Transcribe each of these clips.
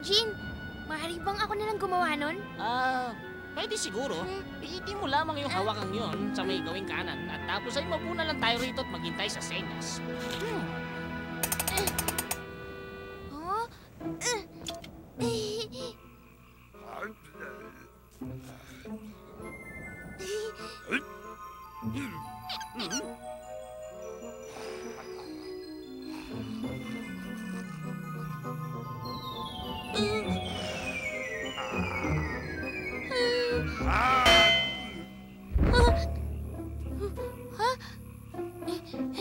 Eugene, maaari bang ako nalang gumawa nun? Pwede siguro. Iitin mo lamang yung hawakang yun sa may gawing kanan at tapos ay mapuna lang tayo rito at maghintay sa senyas. Oh?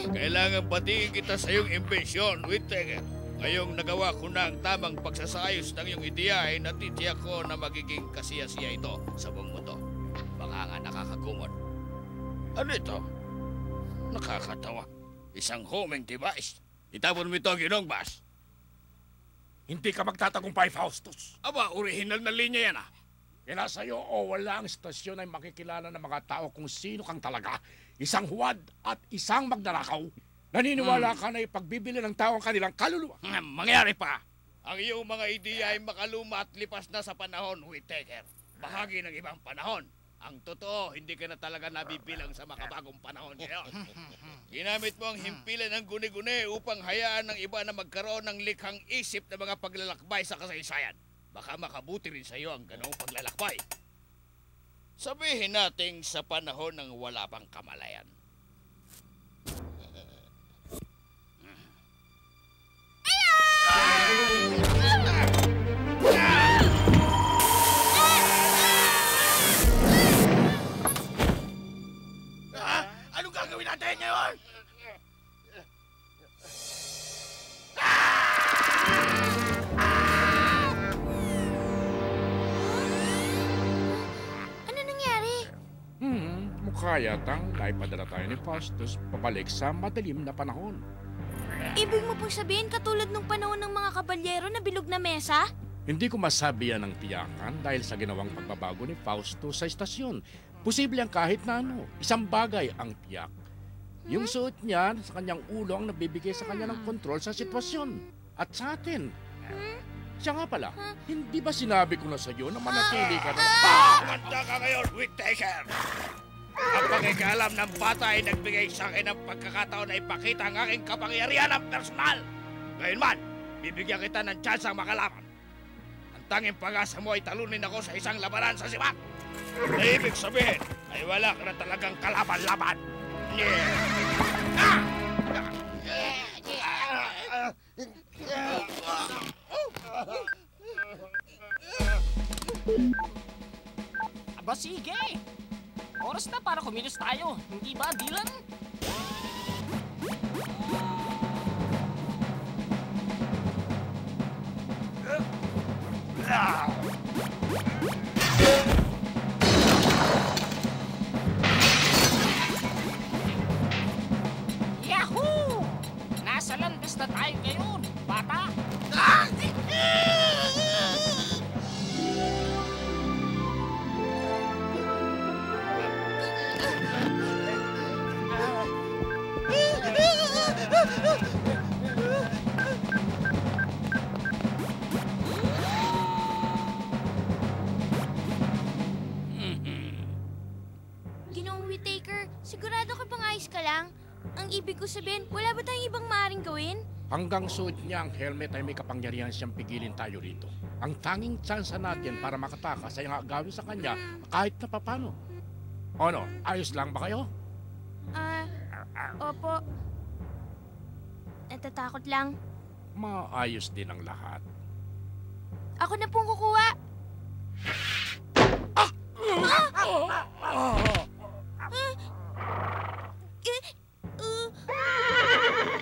Kailangan batiin kita sa iyong imbensyon, Whittaker. Ngayong nagawa ko na ang tamang pagsasayos ng iyong ideya ay natitiyak ko na magiging kasiyasiya ito sa buong mundo. Baka nga nakakagumon. Ano ito? Nakakatawa. Isang homing device. Itapon mo ito, Ginong Bass. Hindi ka magtatagumpay, Faustus. Aba, original na linya yan ah. Kaya sa'yo o wala ang estasyon ay makikilala ng mga tao kung sino kang talaga. Isang huwad at isang magnanakaw. Naniniwala ka na ipagbibili ng tao ang kanilang kaluluwa. Mangyari pa. Ang iyong mga ideya ay makaluma at lipas na sa panahon, Whittaker. Bahagi ng ibang panahon. Ang totoo, hindi ka na talaga nabibilang sa makabagong panahon ngayon. Ginamit mo ang himpilan ng guni-guni upang hayaan ng iba na magkaroon ng likhang isip na mga paglalakbay sa kasaysayan. Baka makabuti rin sa iyo ang ganoong paglalakbay. Sabihin natin sa panahon ng wala pang kamalayan. Anong gagawin natin ngayon? Ano nangyari? Mukha yatang naipadala tayo ni Faustus pabalik sa madilim na panahon. Ibig mo pong sabihin katulad nung panahon ng mga kabalyero na bilog na mesa? Hindi ko masabi yan ng tiyakan dahil sa ginawang pagbabago ni Faustus sa istasyon. Posible ang kahit na ano, isang bagay ang tiyak. Yung suot niya sa kanyang ulo ang nabibigay sa kanya ng kontrol sa sitwasyon. At sa atin. Siya nga pala, hindi ba sinabi ko na sa iyo na manatili ka na... Kumanda ka ngayon, Whittaker! Ang pagkikaalam ng bata ay nagbigay sa akin ng pagkakataon na ipakita ang aking kapangyarihan ng personal. Ngayon man, bibigyan kita ng tsansang makalaban. Ang tanging pag-asa mo ay talunin ako sa isang labanan sa sibat. Na ibig sabihin ay wala ka na talagang kalaban-laban. Aba sige! Oras na para kumilos tayo, hindi ba, Dylan? Yahoo! Nasa landas na tayo ngayon, bata! Ginoong Whittaker, sigurado ka bang ayos ka lang? Ang ibig ko sabihin, wala ba tayong ibang maaaring gawin? Hanggang suot niya ang helmet ay may kapangyarihan siyang pigilin tayo rito. Ang tanging tsansa natin para makatakas ay ang gawin sa kanya kahit na papano. Ano, ayos lang ba kayo? Opo. Natatakot lang. Maayos din ang lahat. Ako na pong kukuha.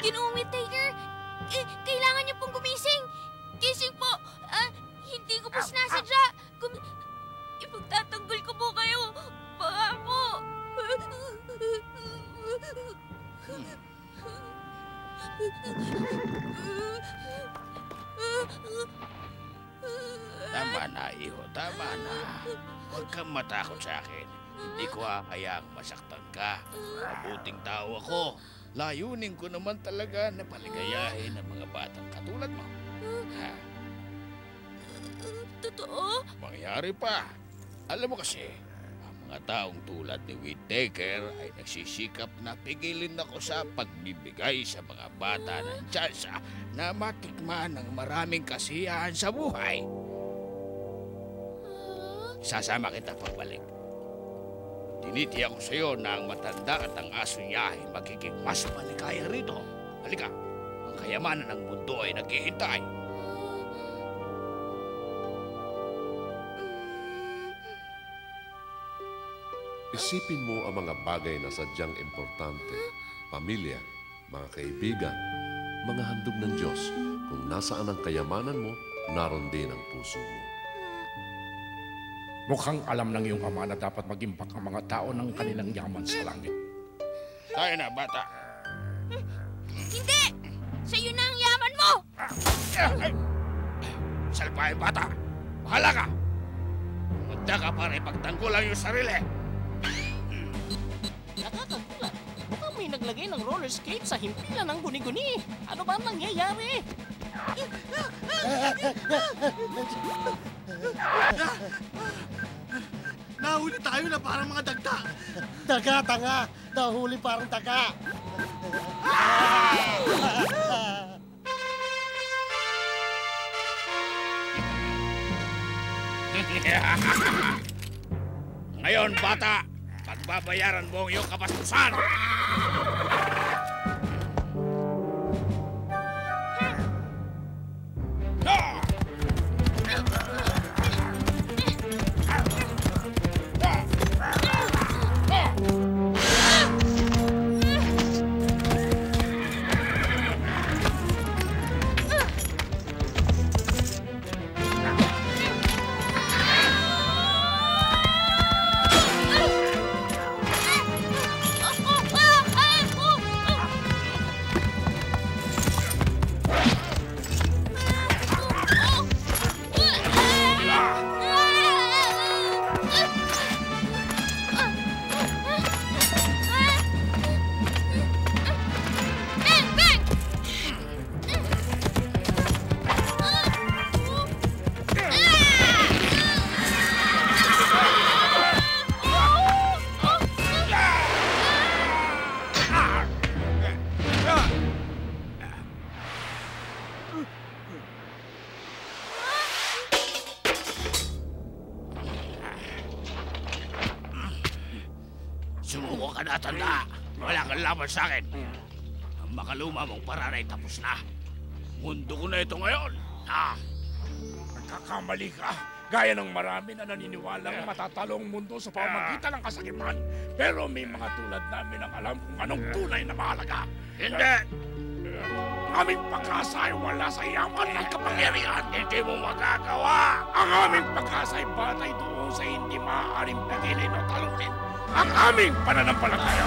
Ginoong Whittaker, kailangan niyo pong gumising. Gising po. Hindi ko po sinasadya. Ipagtatanggol ko po kayo. Baka po. Tama na, iho. Tama na. Huwag kang matakot sa akin. Hindi ko hahayaang masaktan ka. Mabuting tao ako. Layunin ko naman talaga na paligayahin ang mga batang katulad mo. Ha? Totoo? Mangyari pa. Alam mo kasi, ang mga taong tulad ni Whittaker ay nagsisikap na pigilin ako sa pagbibigay sa mga bata ng tsansa na matikman ng maraming kasiyahan sa buhay. Sasama kita pagbalik. Tinitiyak ko sa iyo na ang matanda at ang aso niya ay magiging mas maligaya rito. Halika, ang kayamanan ng mundo ay naghihintay. Isipin mo ang mga bagay na sadyang importante. Pamilya, mga kaibigan, mga handog ng Diyos. Kung nasaan ang kayamanan mo, naroon din ang puso mo. Mukhang alam ng iyong ama na dapat mag-imbak ang mga tao ng kanilang yaman sa langit. Tayo na, bata. Hindi! Sa'yo na ang yaman mo! Salbahin, bata. Bahala ka. Magda ka para ipagtanggulan yung sarili. Nakakagulat. Mukhang may naglagay ng roller skate sa himpilan ng guni-guni. Ano ba ang nangyayari? Nahuli tayo na parang mga dagta. Daga, tanga! Nahuli parang daga! Ngayon, bata, pagbabayaran mo ang iyong kapastusan. Sumuko ka na, tanda. Wala kang laban sa akin. Ang makaluma mong paraan ay tapos na. Mundo ko na ito ngayon. Nagkakamali ka. Gaya ng marami na naniniwalang matatalo ang mundo sa pamamagitan ng kasakiman. Pero may mga tulad namin ang alam kung anong tunay na mahalaga. Hindi! Ang aming pag-asa ay wala sa yaman at kapangyarihan. Hindi mo magagawa! Ang aming pag-asa ay batay doon sa hindi maaaring pagilin o talunin. Ang aming pananampalataya.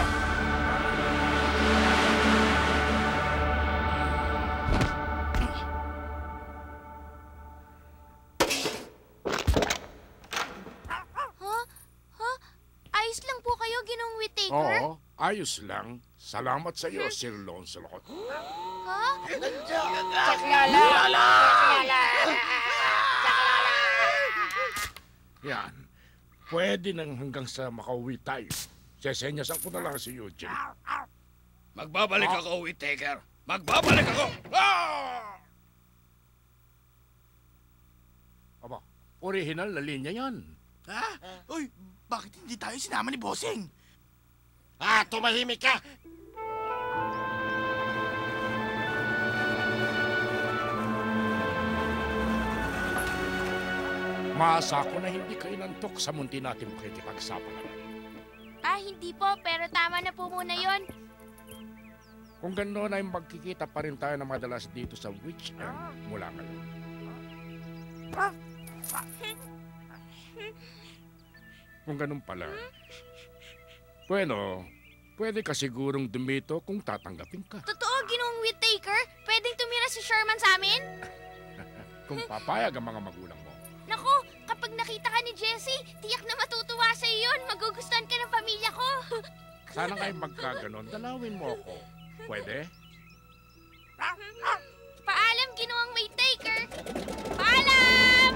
Ayos lang po kayo, Ginoong Whittaker? Oo, ayos lang. Salamat sa iyo, Sir Lancelot. Ha? Yan. Pwede nang hanggang sa makauwi tayo. Sesenyasan ko na lang si Eugene. Magbabalik ako, Whittaker. Magbabalik ako! Aba, original na linya yan. Ha? Uy, bakit hindi tayo sinama ni Bossing? Tumahimik ka! Maasa ko na hindi ka inantok sa munti natin makikipagsapalaran. Hindi po, pero tama na po muna yon. Kung gano'n ay magkikita pa rin tayo na madalas dito sa Witch End mula ngayon. Kung ganun pala, bueno, pwede ka sigurong dumito kung tatanggapin ka. Totoo, Ginoong Whittaker? Pwedeng tumira si Sherman sa amin? Kung papayag ang mga magulang mo. Naku, kapag nakita ka ni Jessie, tiyak na matutuwa sa yun. Magugustuhan ka ng pamilya ko. Sana kayo magkaganon, dalawin mo ako. Pwede? Paalam, Ginoong Whittaker. Paalam!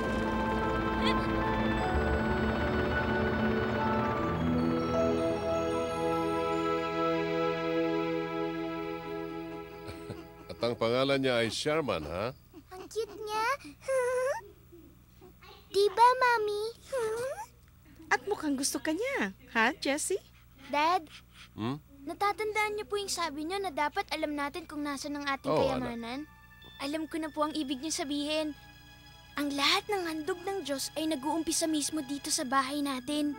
ang pangalan niya ay Sherman, ha? Ang cute niya. Diba, Mami? At mukhang gusto ka niya, ha, Jessie? Dad, Hmm? natatandaan niyo po yung sabi niyo na dapat alam natin kung nasan ang ating Oo, kayamanan? Alam ko na po ang ibig niyo sabihin. Ang lahat ng handog ng Diyos ay nag-uumpisa mismo dito sa bahay natin.